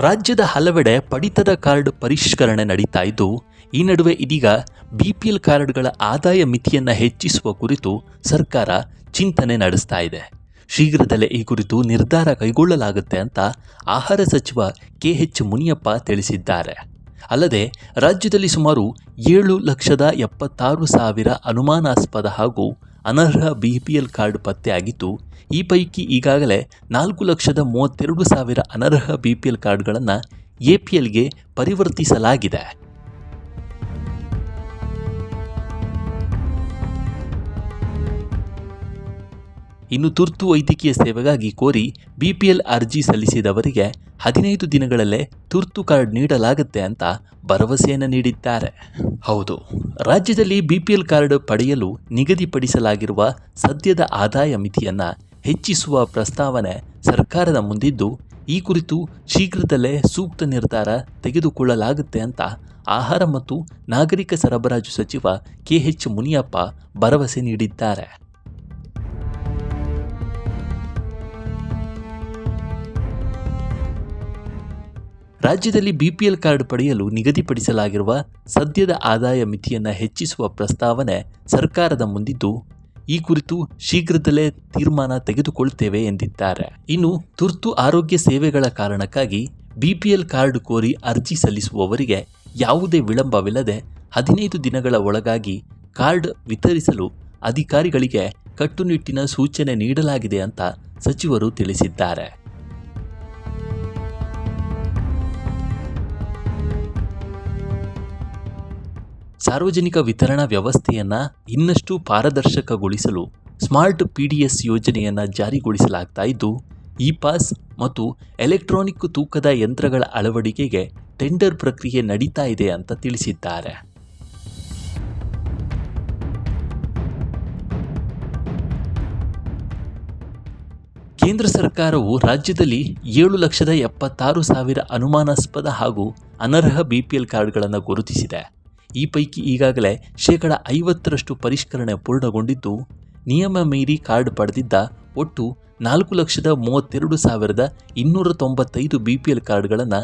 ರಾಜ್ಯದ ಹಲವೆಡೆ ಪಡಿತರ ಕಾರ್ಡ್ ಪರಿಷ್ಕರಣೆ ನಡೀತಾ ಇದ್ದು, ಈ ನಡುವೆ ಇದೀಗ BPL ಕಾರ್ಡ್ಗಳ ಆದಾಯ ಮಿತಿಯನ್ನು ಹೆಚ್ಚಿಸುವ ಕುರಿತು ಸರ್ಕಾರ ಚಿಂತನೆ ನಡೆಸ್ತಾ ಇದೆ. ಶೀಘ್ರದಲ್ಲೇ ಈ ಕುರಿತು ನಿರ್ಧಾರ ಕೈಗೊಳ್ಳಲಾಗುತ್ತೆ ಅಂತ ಆಹಾರ ಸಚಿವ KH ಮುನಿಯಪ್ಪ ತಿಳಿಸಿದ್ದಾರೆ. ಅಲ್ಲದೆ ರಾಜ್ಯದಲ್ಲಿ ಸುಮಾರು 7,76,000 ಅನುಮಾನಾಸ್ಪದ ಹಾಗೂ ಅನರ್ಹ BPL ಕಾರ್ಡ್ ಪತ್ತೆಯಾಗಿದ್ದು, ಈ ಪೈಕಿ ಈಗಾಗಲೇ 4,32,000 ಅನರ್ಹ BPL ಕಾರ್ಡ್ಗಳನ್ನು APLಗೆ ಪರಿವರ್ತಿಸಲಾಗಿದೆ. ಇನ್ನು ತುರ್ತು ವೈದ್ಯಕೀಯ ಸೇವೆಗಾಗಿ ಕೋರಿ BPL ಅರ್ಜಿ ಸಲ್ಲಿಸಿದವರಿಗೆ 15 ದಿನಗಳಲ್ಲೇ ತುರ್ತು ಕಾರ್ಡ್ ನೀಡಲಾಗುತ್ತೆ ಅಂತ ಭರವಸೆಯನ್ನು ನೀಡಿದ್ದಾರೆ. ಹೌದು, ರಾಜ್ಯದಲ್ಲಿ BPL ಕಾರ್ಡ್ ಪಡೆಯಲು ನಿಗದಿಪಡಿಸಲಾಗಿರುವ ಸದ್ಯದ ಆದಾಯ ಮಿತಿಯನ್ನು ಹೆಚ್ಚಿಸುವ ಪ್ರಸ್ತಾವನೆ ಸರ್ಕಾರದ ಮುಂದಿದ್ದು, ಈ ಕುರಿತು ಶೀಘ್ರದಲ್ಲೇ ಸೂಕ್ತ ನಿರ್ಧಾರ ತೆಗೆದುಕೊಳ್ಳಲಾಗುತ್ತೆ ಅಂತ ಆಹಾರ ಮತ್ತು ನಾಗರಿಕ ಸರಬರಾಜು ಸಚಿವ KH ಮುನಿಯಪ್ಪ ಭರವಸೆ ನೀಡಿದ್ದಾರೆ. ರಾಜ್ಯದಲ್ಲಿ BPL ಕಾರ್ಡ್ ಪಡೆಯಲು ನಿಗದಿಪಡಿಸಲಾಗಿರುವ ಸದ್ಯದ ಆದಾಯ ಮಿತಿಯನ್ನು ಹೆಚ್ಚಿಸುವ ಪ್ರಸ್ತಾವನೆ ಸರ್ಕಾರದ ಮುಂದಿದ್ದು, ಈ ಕುರಿತು ಶೀಘ್ರದಲ್ಲೇ ತೀರ್ಮಾನ ತೆಗೆದುಕೊಳ್ಳುತ್ತೇವೆ ಎಂದಿದ್ದಾರೆ. ಇನ್ನು ತುರ್ತು ಆರೋಗ್ಯ ಸೇವೆಗಳ ಕಾರಣಕ್ಕಾಗಿ BPL ಕಾರ್ಡ್ ಕೋರಿ ಅರ್ಜಿ ಸಲ್ಲಿಸುವವರಿಗೆ ಯಾವುದೇ ವಿಳಂಬವಿಲ್ಲದೆ 15 ದಿನಗಳ ಒಳಗಾಗಿ ಕಾರ್ಡ್ ವಿತರಿಸಲು ಅಧಿಕಾರಿಗಳಿಗೆ ಕಟ್ಟುನಿಟ್ಟಿನ ಸೂಚನೆ ನೀಡಲಾಗಿದೆ ಅಂತ ಸಚಿವರು ತಿಳಿಸಿದ್ದಾರೆ. ಸಾರ್ವಜನಿಕ ವಿತರಣಾ ವ್ಯವಸ್ಥೆಯನ್ನು ಇನ್ನಷ್ಟು ಪಾರದರ್ಶಕಗೊಳಿಸಲು ಸ್ಮಾರ್ಟ್ PDS ಯೋಜನೆಯನ್ನು ಜಾರಿಗೊಳಿಸಲಾಗ್ತಾ ಇದ್ದು, ಇ-ಪಾಸ್ ಮತ್ತು ಎಲೆಕ್ಟ್ರಾನಿಕ್ ತೂಕದ ಯಂತ್ರಗಳ ಅಳವಡಿಕೆಗೆ ಟೆಂಡರ್ ಪ್ರಕ್ರಿಯೆ ನಡೀತಾ ಇದೆ ಅಂತ ತಿಳಿಸಿದ್ದಾರೆ. ಕೇಂದ್ರ ಸರ್ಕಾರವು ರಾಜ್ಯದಲ್ಲಿ 7,76,000 ಅನುಮಾನಾಸ್ಪದ ಹಾಗೂ ಅನರ್ಹ BPL ಕಾರ್ಡ್ಗಳನ್ನು ಗುರುತಿಸಿದೆ. ಈ ಪೈಕಿ ಈಗಾಗಲೇ 50% ಪರಿಷ್ಕರಣೆ ಪೂರ್ಣಗೊಂಡಿದ್ದು, ನಿಯಮ ಮೀರಿ ಕಾರ್ಡ್ ಪಡೆದಿದ್ದ ಒಟ್ಟು 4,32,295 BPL ಕಾರ್ಡ್ಗಳನ್ನು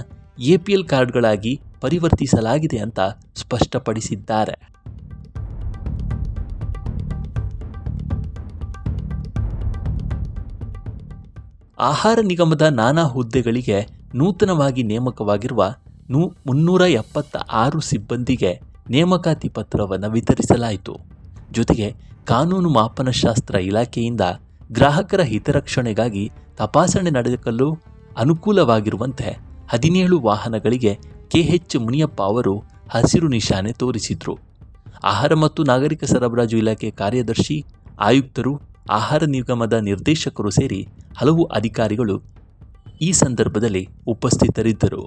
APL ಕಾರ್ಡ್ಗಳಾಗಿ ಪರಿವರ್ತಿಸಲಾಗಿದೆ ಅಂತ ಸ್ಪಷ್ಟಪಡಿಸಿದ್ದಾರೆ. ಆಹಾರ ನಿಗಮದ ನಾನಾ ಹುದ್ದೆಗಳಿಗೆ ನೂತನವಾಗಿ ನೇಮಕವಾಗಿರುವ 376 ಸಿಬ್ಬಂದಿಗೆ ನೇಮಕಾತಿ ಪತ್ರವನ್ನು ವಿತರಿಸಲಾಯಿತು. ಜೊತೆಗೆ ಕಾನೂನು ಮಾಪನಶಾಸ್ತ್ರ ಇಲಾಖೆಯಿಂದ ಗ್ರಾಹಕರ ಹಿತರಕ್ಷಣೆಗಾಗಿ ತಪಾಸಣೆ ನಡೆಸಲು ಅನುಕೂಲವಾಗಿರುವಂತೆ 17 ವಾಹನಗಳಿಗೆ KH ಮುನಿಯಪ್ಪ ಅವರು ಹಸಿರು ನಿಶಾನೆ ತೋರಿಸಿದರು. ಆಹಾರ ಮತ್ತು ನಾಗರಿಕ ಸರಬರಾಜು ಇಲಾಖೆ ಕಾರ್ಯದರ್ಶಿ, ಆಯುಕ್ತರು, ಆಹಾರ ನಿಗಮದ ನಿರ್ದೇಶಕರು ಸೇರಿ ಹಲವು ಅಧಿಕಾರಿಗಳು ಈ ಸಂದರ್ಭದಲ್ಲಿ ಉಪಸ್ಥಿತರಿದ್ದರು.